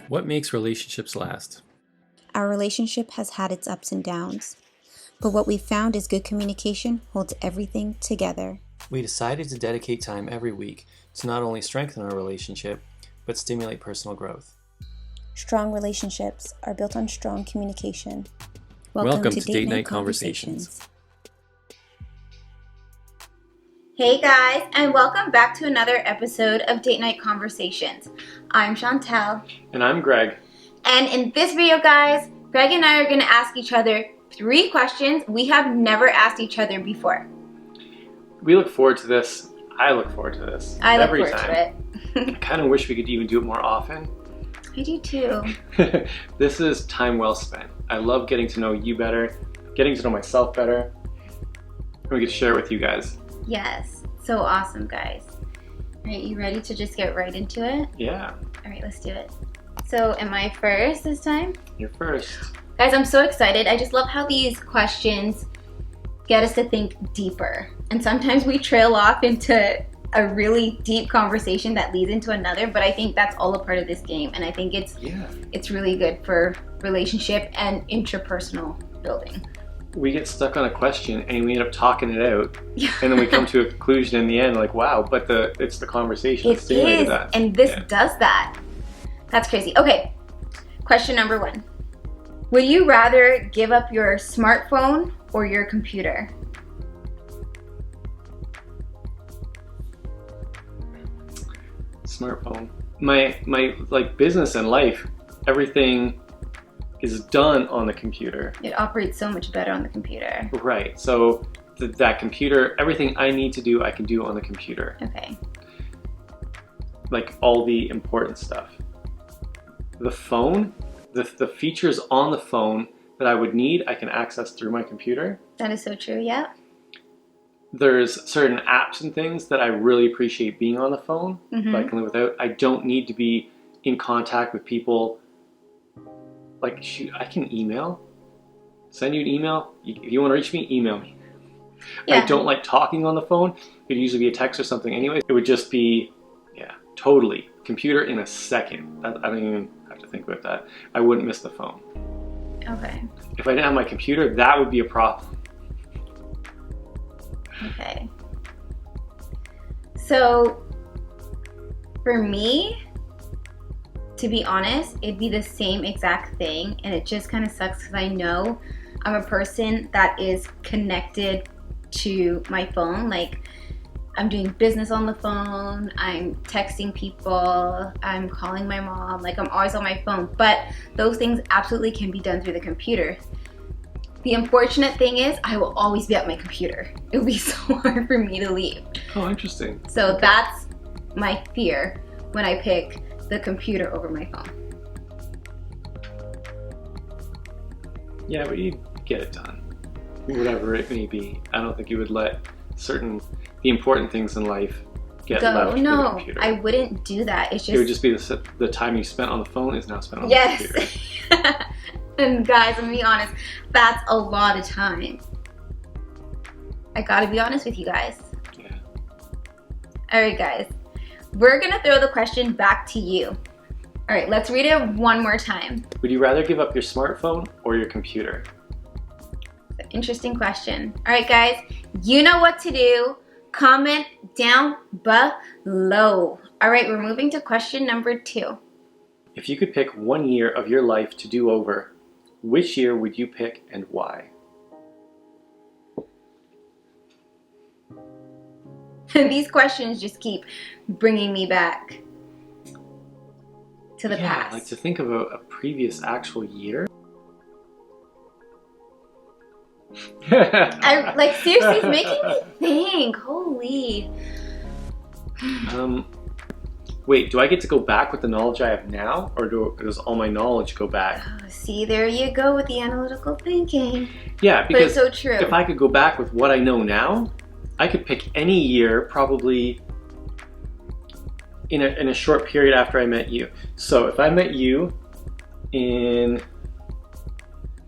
What makes relationships last? Our relationship has had its ups and downs, but what we've found is good communication holds everything together. We decided to dedicate time every week to not only strengthen our relationship, but stimulate personal growth. Strong relationships are built on strong communication. Welcome to Date Night Conversations. Hey guys, and welcome back to another episode of Date Night Conversations. I'm Chantel. And I'm Greg. And in this video, guys, Greg and I are going to ask each other 3 questions we have never asked each other before. We look forward to this. I look forward to this. I look every forward time. to it. I kind of wish we could even do it more often. I do too. This is time well spent. I love getting to know you better, getting to know myself better, and we get to share it with you guys. Yes, so awesome, guys. All right, you ready to just get right into it? Yeah. All right, let's do it. So, am I first this time? You're first. Guys, I'm so excited. I just love how these questions get us to think deeper. And sometimes we trail off into a really deep conversation that leads into another, but I think that's all a part of this game. And I think it's really good for relationship and interpersonal building. We get stuck on a question and we end up talking it out, Yeah. and then we come to a conclusion in the end, like, wow, but it's the conversation that It stimulated is, that. and this does that. That's crazy. Okay, question number 1. Would you rather give up your smartphone or your computer? Smartphone. My like business and life, everything is done on the computer. It operates so much better on the computer. Right. So that computer, everything I need to do, I can do on the computer. Okay. Like all the important stuff. The phone, the features on the phone that I would need, I can access through my computer. That is so true, yeah. There's certain apps and things that I really appreciate being on the phone, Mm-hmm. that I can live without. I don't need to be in contact with people. Like, shoot, I can send you an email. If you want to reach me, email me. Yeah. I don't like talking on the phone. It'd usually be a text or something anyway. It would just be, totally. Computer in a second. I don't even have to think about that. I wouldn't miss the phone. Okay. If I didn't have my computer, that would be a problem. Okay. So, for me, to be honest, it'd be the same exact thing, and it just kind of sucks because I know I'm a person that is connected to my phone. Like, I'm doing business on the phone, I'm texting people, I'm calling my mom, like I'm always on my phone, but those things absolutely can be done through the computer. The unfortunate thing is I will always be at my computer. It would be so hard for me to leave. Oh, interesting. So that's my fear when I pick the computer over my phone. Yeah, but you'd get it done. Whatever it may be. I don't think you would let the important things in life get left for the computer. I wouldn't do that. It's just... It would just be the time you spent on the phone is now spent on the computer. Yes. And guys, I'm gonna be honest, that's a lot of time. I gotta be honest with you guys. Yeah. Alright guys, we're gonna throw the question back to you. Alright, let's read it one more time. Would you rather give up your smartphone or your computer? Interesting question. Alright guys, you know what to do. Comment down below. Alright, we're moving to question number 2. If you could pick one year of your life to do over, which year would you pick and why? These questions just keep bringing me back to the past. Like to think of a previous actual year. I like seriously, it's making me think. Holy. Wait, do I get to go back with the knowledge I have now, or does all my knowledge go back? Oh, see, there you go with the analytical thinking. Yeah, because but it's so true. If I could go back with what I know now, I could pick any year, probably in a short period after I met you. So if I met you in,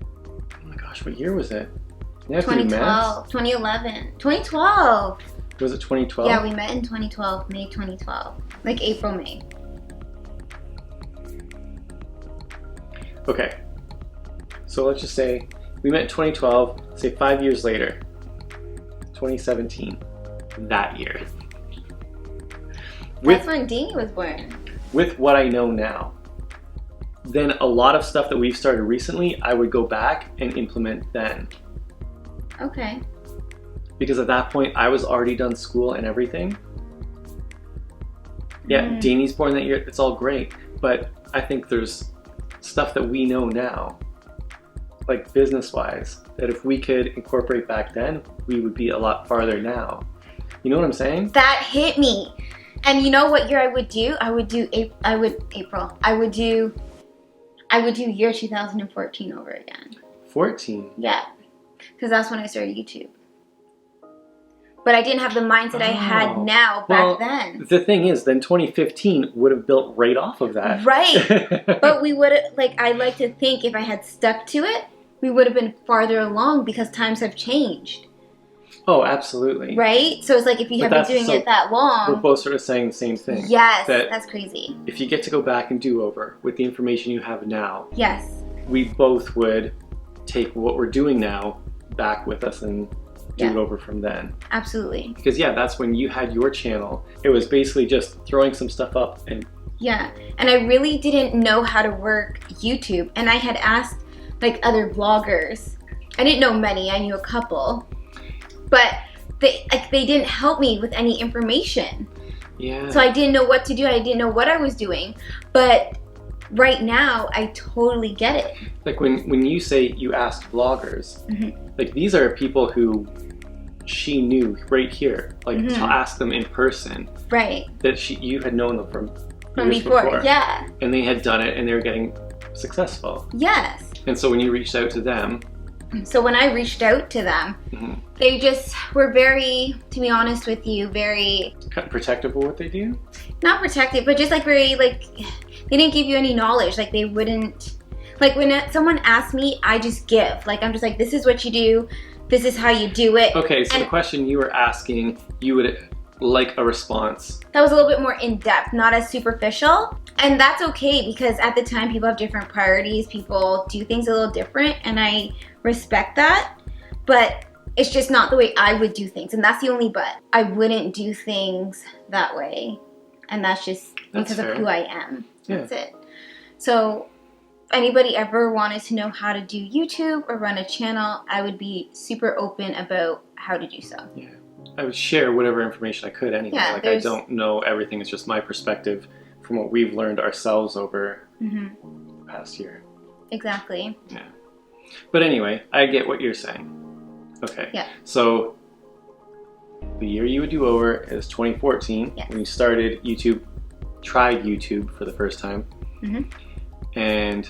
oh my gosh, what year was it? 2012, 2011, 2012. Was it 2012? Yeah, we met in 2012, May 2012. Like April, May. Okay. So let's just say we met in 2012, say 5 years later, 2017, that year. That's when Deanie was born. With what I know now, then a lot of stuff that we've started recently, I would go back and implement then. Okay. Because at that point, I was already done school and everything. Yeah, Deanie's born that year, it's all great. But I think there's stuff that we know now, like business-wise, that if we could incorporate back then, we would be a lot farther now. You know what I'm saying? That hit me. And you know what year I would do? I would do year 2014 over again. 14? Yeah. Because that's when I started YouTube. But I didn't have the mindset I had now back then. The thing is, then 2015 would have built right off of that. Right. But we would have, like, I like to think if I had stuck to it, we would have been farther along because times have changed. Oh, absolutely. Right? So it's like if you have been doing it that long. We're both sort of saying the same thing. Yes, that's crazy. If you get to go back and do over with the information you have now. Yes. We both would take what we're doing now back with us and do it over from then. Absolutely. Because that's when you had your channel. It was basically just throwing some stuff up and... Yeah, and I really didn't know how to work YouTube. And I had asked like other vloggers. I didn't know many, I knew a couple. But they didn't help me with any information. Yeah. So I didn't know what to do. I didn't know what I was doing. But right now, I totally get it. Like when you say you asked vloggers, like these are people who she knew right here, like to ask them in person. Right. That you had known them from years before. Yeah. And they had done it and they were getting successful. Yes. And so when you reached out to them. So when I reached out to them, they just were very, to be honest with you, very... Protective of what they do? Not protective, but just like very, like, they didn't give you any knowledge. Like they wouldn't, like when someone asks me, I just give. Like I'm just like, this is what you do. This is how you do it. Okay, so the question you were asking, you would like a response. That was a little bit more in-depth, not as superficial. And that's okay because at the time people have different priorities. People do things a little different and I respect that. But it's just not the way I would do things. And that's the only but. I wouldn't do things that way. And that's just because of who I am. That's it. So if anybody ever wanted to know how to do YouTube or run a channel, I would be super open about how to do so. Yeah. I would share whatever information I could anyway. Yeah, like I don't know everything. It's just my perspective from what we've learned ourselves over the past year. Exactly. Yeah. But anyway, I get what you're saying. Okay. Yeah. So the year you would do over is 2014 when you started YouTube, tried YouTube for the first time. And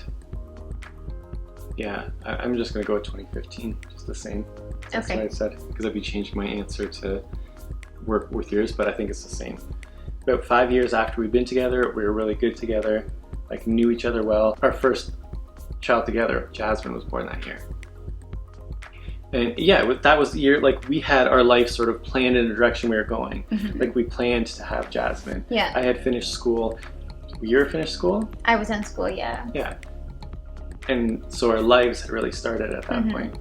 yeah, I'm just going to go with 2015, just the same. That's what I said, because I'd be changing my answer to work with yours, but I think it's the same. About 5 years after we've been together, we were really good together, like knew each other well. Our first child together, Jasmine, was born that year. And yeah, that was the year, like we had our life sort of planned in the direction we were going. Like we planned to have Jasmine. Yeah. I had finished school. You were finished school? I was in school, yeah. Yeah. And so our lives had really started at that point.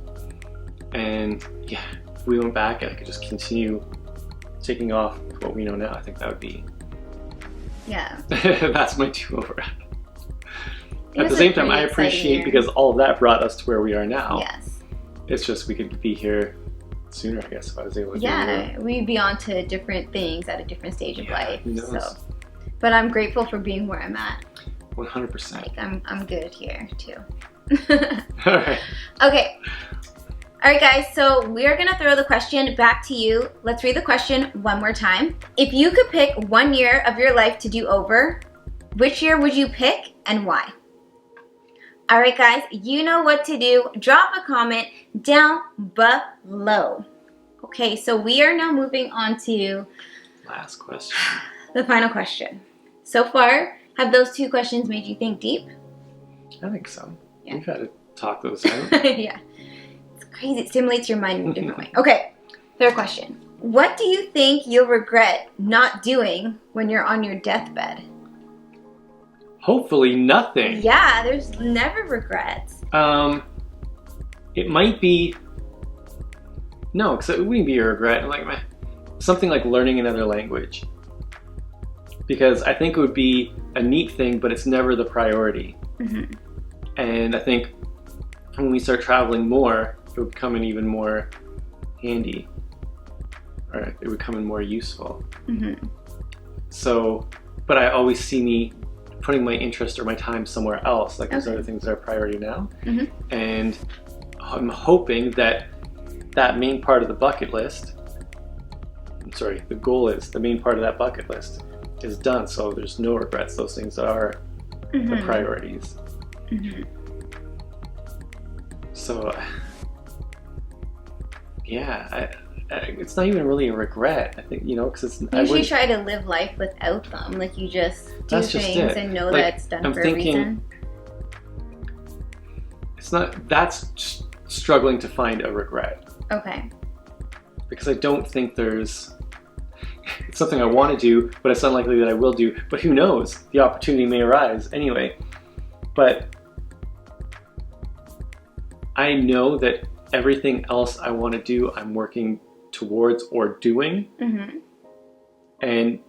And yeah, if we went back and I could just continue taking off what we know now, I think that would be... Yeah. That's my do-over. At the same time, I appreciate because all of that brought us to where we are now. Yes. It's just we could be here sooner, I guess, if I was able to do it. Yeah, we'd be on to different things at a different stage of life. Who knows? So. But I'm grateful for being where I'm at. 100%. Like I'm good here too. All right. Okay. All right, guys. So we're gonna throw the question back to you. Let's read the question one more time. If you could pick 1 year of your life to do over, which year would you pick and why? All right, guys. You know what to do. Drop a comment down below. Okay. So we are now moving on to last question. The final question. So far, have those 2 questions made you think deep? I think so. Yeah. We've had to talk those out. Yeah. It's crazy. It stimulates your mind in a different way. Okay. 3rd question. What do you think you'll regret not doing when you're on your deathbed? Hopefully nothing. Yeah, there's never regrets. It might be, no, because it wouldn't be a regret. Like something like learning another language. Because I think it would be a neat thing, but it's never the priority. Mm-hmm. And I think when we start traveling more, it would come in even more handy. Or it would come in more useful. Mm-hmm. So, but I always see me putting my interest or my time somewhere else. Like there's Okay. other things that are priority now. Mm-hmm. And I'm hoping that that main part of the bucket list, the goal is, the main part of that bucket list is done. So there's no regrets. Those things are Mm-hmm. the priorities. Mm-hmm. So, yeah, it's not even really a regret. I think, because it's. You usually try to live life without them. Like you just do That's just things it. and know Like, that it's done I'm for thinking- a reason. It's not. That's struggling to find a regret. Okay. Because I don't think there's. It's something I want to do, but it's unlikely that I will do. But who knows? The opportunity may arise anyway. But I know that everything else I want to do, I'm working towards or doing. Mm-hmm. And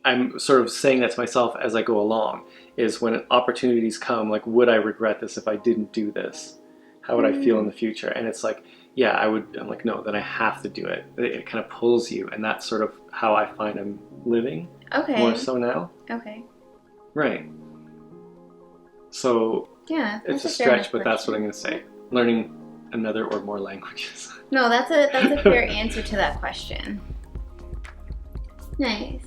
I'm sort of saying that to myself as I go along, is when opportunities come, like, would I regret this if I didn't do this? How would I feel in the future? And it's like, yeah, I would. I'm like, no, then I have to do it. It kind of pulls you, and that's sort of how I find I'm living Okay. more so now. Okay. Right. So Yeah. it's a that's fair stretch, enough but that's what I'm question. going to say. Learning another or more languages. No, that's a fair answer to that question. Nice.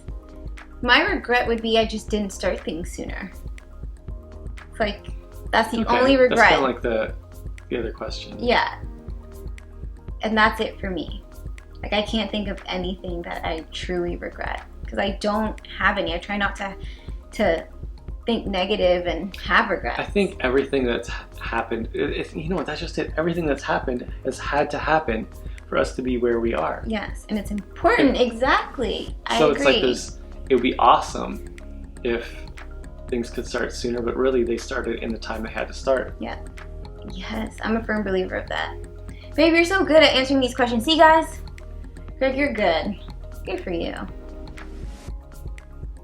My regret would be I just didn't start things sooner. It's like that's the Okay, only regret. That's kind of like the other question. Yeah. And that's it for me. Like I can't think of anything that I truly regret because I don't have any. I try not to think negative and have regrets. I think everything that's happened, you know what, that's just it. Everything that's happened has had to happen for us to be where we are. Yes, and it's important. Exactly. I So agree. it's like it would be awesome if things could start sooner, but really they started in the time they had to start. Yeah. Yes, I'm a firm believer of that. Babe, you're so good at answering these questions. See, guys? Greg, you're good. Good for you.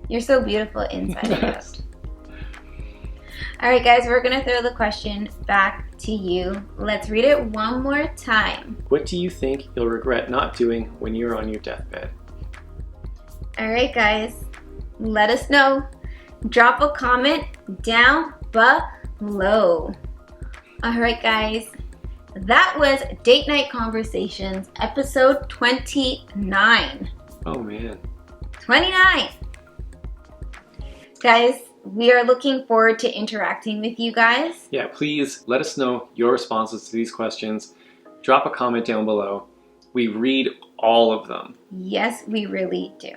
You're so beautiful inside and out. All right, guys, we're going to throw the question back to you. Let's read it one more time. What do you think you'll regret not doing when you're on your deathbed? All right, guys, let us know. Drop a comment down below. All right, guys, that was Date Night Conversations, episode 29. Oh, man. 29. Guys, we are looking forward to interacting with you guys. Yeah, please let us know your responses to these questions. Drop a comment down below. We read all of them. Yes, we really do.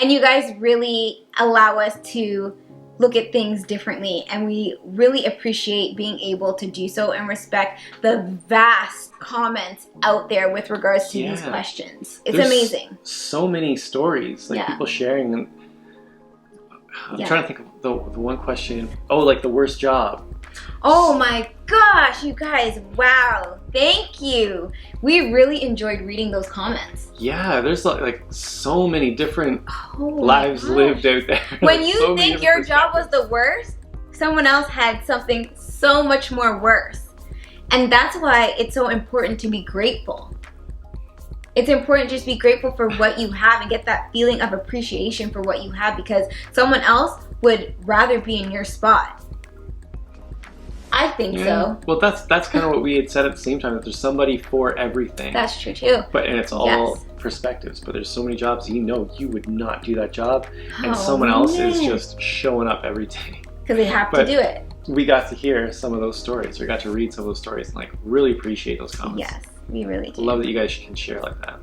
And you guys really allow us to look at things differently, and we really appreciate being able to do so and respect the vast comments out there with regards to these Yeah. questions. It's There's amazing. So many stories, like Yeah. people sharing them. I'm Yeah. trying to think of the one question. Oh, like the worst job. Oh my gosh, you guys, wow, thank you. We really enjoyed reading those comments. Yeah, there's like so many different Oh my lives gosh. lived out there. When Like, you so many think your different job was perspectives. the worst, someone else had something so much more worse. And that's why it's so important to be grateful. It's important to just be grateful for what you have and get that feeling of appreciation for what you have, because someone else would rather be in your spot. I think so. Well, that's kind of what we had said at the same time, that there's somebody for everything. That's true too. And it's all Yes. perspectives. But there's so many jobs you would not do that job, and Oh, someone else is man. just showing up every day. Because they have to But- do it. We got to hear some of those stories. We got to read some of those stories and like really appreciate those comments. Yes, we really do. Love that you guys can share like that.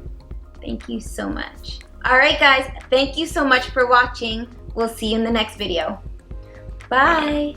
Thank you so much. All right, guys, thank you so much for watching. We'll see you in the next video. Bye.